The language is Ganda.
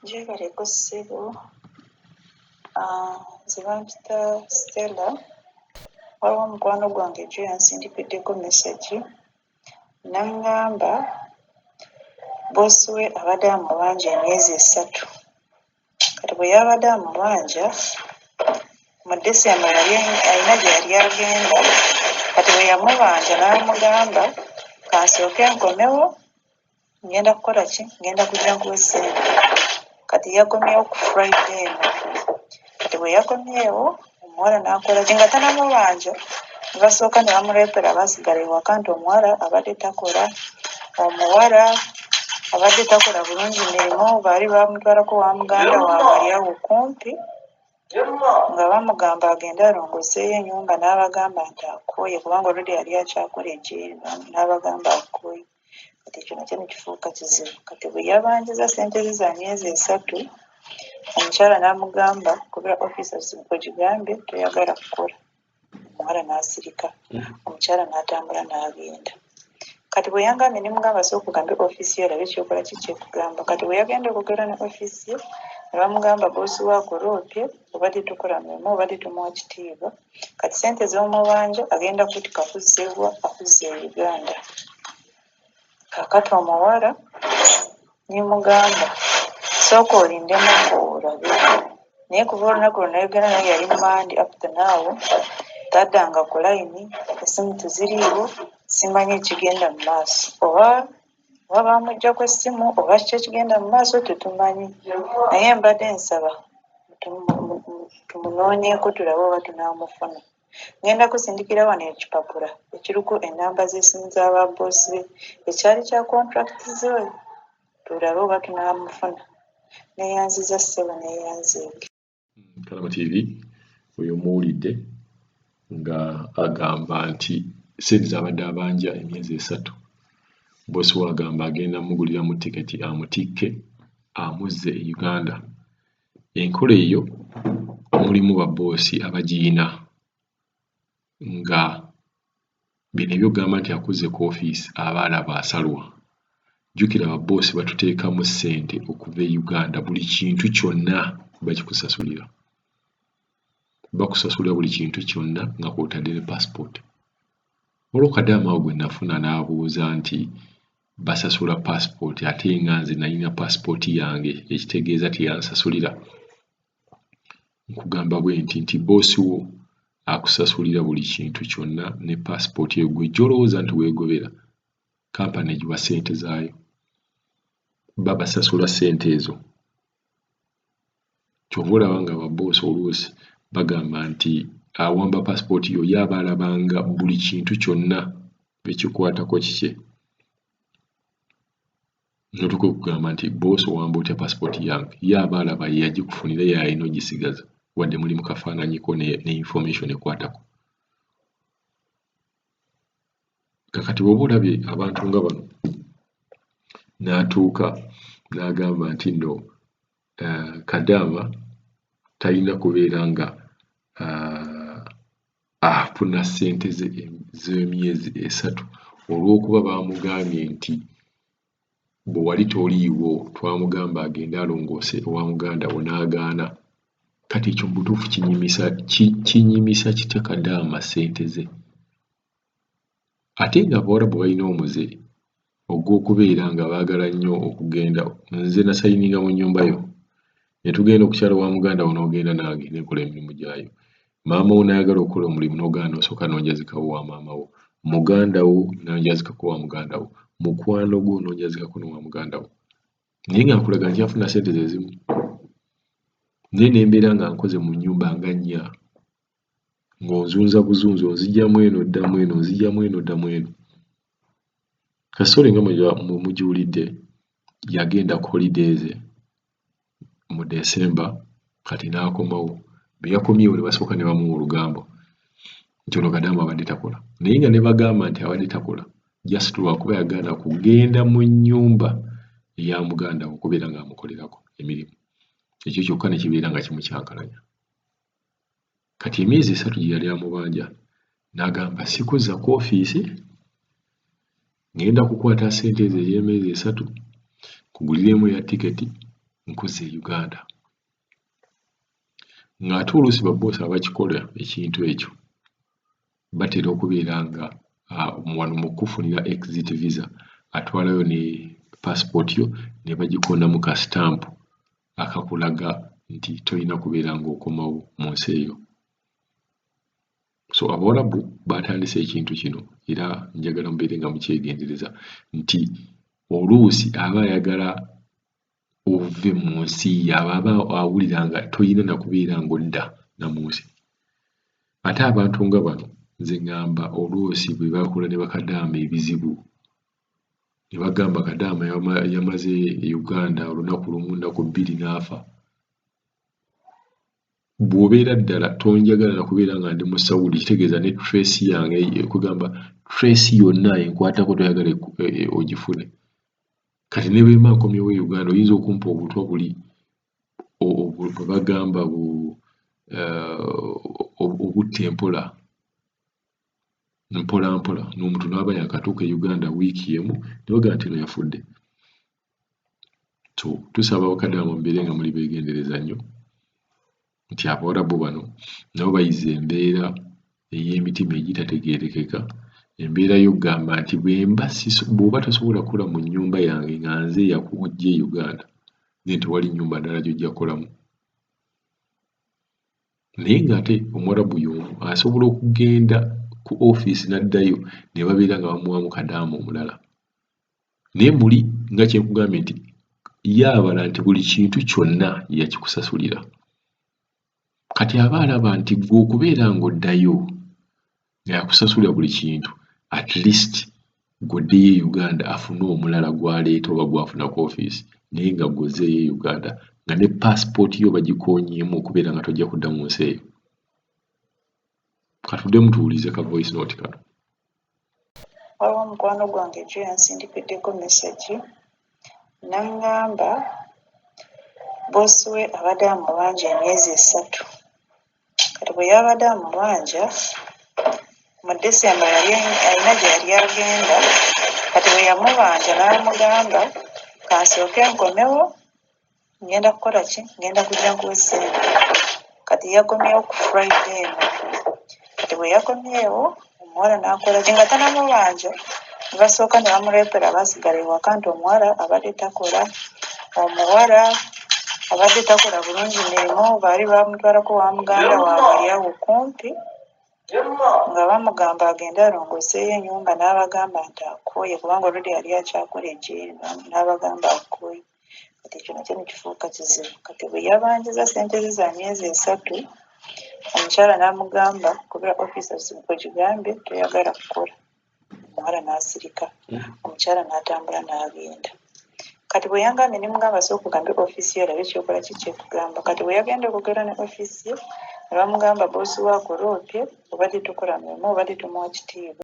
Gyebaleko ssebo, nze bampita Stella, waliwo mukwano gwange gye yansindikiddeko message n'aŋŋamba boosi we abadde amubanja emyezi 3. Kati bwe yabadde amubanja mu December alina gye yali agenda, kati bwe yamubanja n'amugamba kansooke nkomewo, ngenda kukola ki? Ngenda kujja nkuwe ssente. Kati yakomyewo ku Friday eno. Kati bwe yakomyewo omuwala n'akola ki? Nga tannamubanja ne basooka ne bamuleetera baasigala ewaka nti omuwala abadde takola, omuwala abadde takola bulungi mirimu, baali bamutwalako wa muganda waabwe ali awo kumpi, nga bamugamba agende alongoseeyo ennyumba n'abagamba nti akooye kubanga oludde yali akyakola ejeeri, n'abagamba akooye. Kati ekyo nakyo ne kifuuka kizibu. Kati bwe yabanjiza ssente ze za myezi 3, omukyala n'amugamba kubira officers ogigambe toyagala kukola. Omuwala n'asirika, omukyala n'atambula n'agenda. Kati bwe yangambye ne mugamba sooka ogambe ofiisi ye olabe kyokola ki kyekugamba. Kati bwe yagenda okugera ne ofiisi ye ne bamugamba boosi we akoloopye, obadde tokola mulimu, obadde tomuwa kitiibwa. Kati ssente z'omubanja agenda kutika kuzzeewa, akuzza e Uganda. Kaakati omuwala ne mugamba sooka olindemu olabe. Naye kuva olunaku lwe nayogera naye yali mandi up to now, taddanga ku layini, essimu teziriiwo, simanyi ekigenda mu maaso. Oba bamuggyako essimu oba kiki ekigenda mu maaso tetumanyi. Naye mbadde nsaba tumunoonyeeko tulabe oba tunaamufuna. Ngenda kusindikira wano ekipapula ekiriko ennamba z'essimu z'ababoosi be, ekyali kya contract ze, tulabe oba tunaamufuna. Neeyanziza ssebo, neeyanziike. Kalama TV oyo muwulidde nga agamba nti ssente z'abadde abanja emyezi 3, boosi we agamba agenda muguliramu tiketi amutikke amuzze e Uganda. Enkola eyo mulimu babboosi abagiyina nga bino ebyogamba nti akuzze ku ofiisi aba alaba asalwa. Jjukira babboosi batuteekamu ssente okuva e Uganda, buli kintu kyonna bakikusasulira. Bakusasulira buli kintu kyonna nga kw'otadde ne passport. Waliwo Kadaama awo gwe nafuna n'abuuza nti basasula passport ate nga nze nalina passport yange, ekitegeeza teyansasulira. Nkugamba bwe nti boosi wo akusasulira buli kintu kyonna ne passport eyo gwe gy'olowooza nti weegobera, kampani egiwa ssente zaayo. Babasasula ssente ezo. Kyova olaba nga babboosi oluusi bagamba nti awamba passport yo yaba alabanga buli kintu kyonna ekikwatako kikye. Notuka okugamba nti boosi owamba otya passport yange, yaba alaba yagikufunira yalina ogisigaza wadde mulimu kafaananyiko ne information ekwatako. Kakati bw'oba olabye abantu nga bano n'atuuka n'agamba nti nno Kadaama talina kubeera nga afuna ssente z'emyezi 3 olw'okuba baamugambye nti bwe wali toliiwo twamugamba agende alongoose owa muganda wo n'agaana. Kati ekyo mu butuufu kinyimisa kitya Kadaama ssente ze? Ate nga Abawarabu balina omuze ogw'okubeera nga baagala nnyo okugenda. Nze nasayininga mu nnyumba yo ne tugenda okukyala wa muganda wo n'ogenda nange ne nkola emirimu gyayo. Maama wo n'ayagala okukola omulimu n'ogaana osooka n'onjazikawo wa maama wo. Muganda wo n'onjazikako wa muganda wo. Mukwano gwo n'onjazikako n'owa muganda wo. Naye nga nkulaga nti afuna ssente ze zimu. Naye ne mbeera nga nkoze mu nnyumba nga 4, ng'onzunza buzunzi, onzigyamu eno oddamu eno, onzigyamu eno oddamu eno. Kasitole nga mugiwulidde yagenda ku holidays mu December, kati n'akomawo. Bwe yakomyewo ne basooka ne bamuwa olugambo nti ono Kadaama abadde takola. Naye nga ne bagamba nti abadde takola just lwakuba yagaana kugenda mu nnyumba eya muganda we okubeera ng'amukolerako emirimu. Ekyo kyokka ne kibeera nga kimukyankalanya. Kati emyezi 3 gye yali amubanja n'agamba sikuzza ku ofiisi, ngenda kukwata ssente ezo ez'emyezi 3 kuguliremu ya tiketi nkuze e Uganda. Ng'ate oluusi baboosi abakikola ekintu ekyo batera okubeera nga wano mu kufunira exit visa atwalayo ne passport yo ne bagikona mu ka stamp akakulaga nti tolina kubeera ng'okomawo mu nsi eyo. So Abawarabu batandise ekintu kino era njagala mubeere nga mukyegendereza nti oluusi aba ayagala ove mu nsi aba awulira nga tolina na kubeera ng'odda na mu nsi. Ate abantu nga bano nze ngamba oluusi bwe bakola ne bakadaama ebizibu ne bagamba Kadaama yamaze e Uganda olunaku lumu nnaku bbiri n'afa. Bw'obeera ddala tonjagala na kubeera nga ndi mu Saudi kitegeeza ne trace yange kugamba trace yonna enkwatako toyagala ogifune. Kati ne bwe mba nkomyewo e Uganda oyinza okumpa obutwa buli bwe bagamba obutta empola mpola n'omuntu n'aba yakatuuka e Uganda wiiki emu ne bagamba nti no yafudde. So tusaba Bakadaama mubeere nga muli beegendereza nnyo nti Abawarabu bano nabo bayize embeera ey'emitima egitategeerekeka, embeera y'okugamba nti bw'oba tosobola kukola mu nnyumba yange nga nze yakuggya e Uganda then tewali nnyumba ndala gy'ojja kukolamu. Naye ng'ate Omwarabu y'omu asobola okugenda ku ofiisi n'addayo ne babeera nga bamuwaamu Kadaama omulala. Naye muli nga kye nkugambye nti yaabala nti buli kintu kyonna yakikusasulira. Kati aba alaba nti gwe okubeera ng'oddayo yakusasulira buli kintu at least gw'oddeyo e Uganda afune omulala gw'aleeta oba gw'afuna ku ofiisi naye nga gw'ozzeeyo e Uganda nga ne passport yo bagikoonyeemu okubeera nga tojja kudda mu nsi eyo. Katuddemu tuwulize ka voice note kano. Waliwo mukwano gwange gye yansindikiddeko message n'aŋŋamba boosi we abadde amubanja emyezi 3. Kati bwe yabadde amubanja mu December alina gye yali agenda. Kati bwe yamubanja n'amugamba kansooke nkomewo ngenda kukola ki ngenda kujja nkuwe ssente. Kati yakomyewo ku Friday eno. Kati bwe yakomyewo omuwala n'akola ki nga tanamubanja ne basooka ne bamuleetera basigala ewaka nti omuwala abadde takola. Omuwala abadde takola bulungi mirimu baali bamutwalako wa muganda waabwe ali awo kumpi nga bamugamba agende alongoseeyo ennyumba n'abagamba nti akooye kubanga oludde yali akyakola ejjeeri n'abagamba akooye. Kati ekyo nakyo ne kifuuka kizibu. Kati bwe yabanjiza ssente ze za myezi 3 omukyala n'amugamba kubira officers ogigambye toyagala kukola. Omuwala n'asirika omukyala n'atambula n'agenda. Kati bwe yangambye ne mugamba sooka ogambe ofiisi yo olabe kyokola ki kyekugamba. Kati bwe yagenda okugera ne ofiisi ye ne bamugamba boosi we akoloopye obadde tokola mulimu obadde tomuwa kitiibwa.